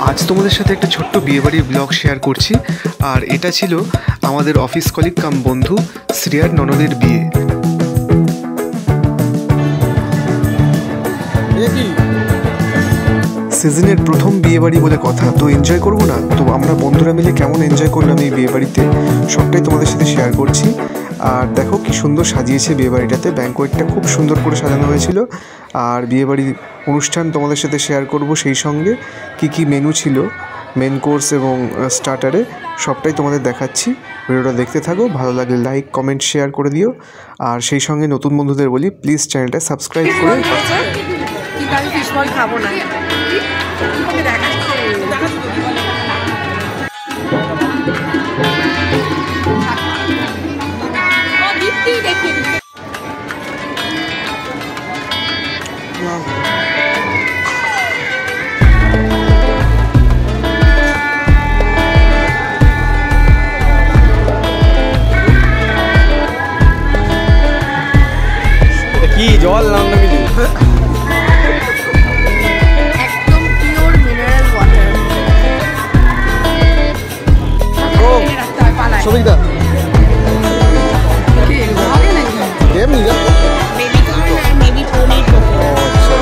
আজ তোমাদের সাথে একটা ছোট্ট বিয়েবাড়ির ব্লগ শেয়ার করছি। আর এটা ছিল আমাদের অফিস কলিগ কাম বন্ধু শ্রেয়ার ননদের বিয়ে। সিজনের প্রথম বিয়েবাড়ি বলে কথা, তো এনজয় করবো না? তো আমরা বন্ধুরা মিলে কেমন এনজয় করলাম এই বিয়েবাড়িতে সবটাই তোমাদের সাথে শেয়ার করছি। আর দেখো কি সুন্দর সাজিয়েছে বিয়েবাড়িটাতে, ব্যাঙ্কোয়েটটা খুব সুন্দর করে সাজানো হয়েছিল। আর বিয়েবাড়ির অনুষ্ঠান তোমাদের সাথে শেয়ার করব, সেই সঙ্গে কি কি মেনু ছিল, মেন কোর্স এবং স্টার্টারে সবটাই তোমাদের দেখাচ্ছি। ভিডিওটা দেখতে থাকো, ভালো লাগলে লাইক কমেন্ট শেয়ার করে দিও। আর সেই সঙ্গে নতুন বন্ধুদের বলি প্লিজ চ্যানেলটা সাবস্ক্রাইব করে খাবো না। কি জল নাম না কিছু একদম পিওর মিনারেল ওয়াটার। ও সবিতা এমনি যা বেবি কর্ন আর মেবি পনির পকোড়া। আচ্ছা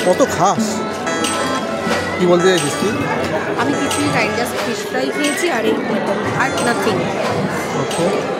কত খাস কি বলতে চাইছিস তুই? আমি কিছুই খাই, জাস্ট ফিশ ফ্রাই খেয়েছি আর এই আর নাথিং। আচ্ছা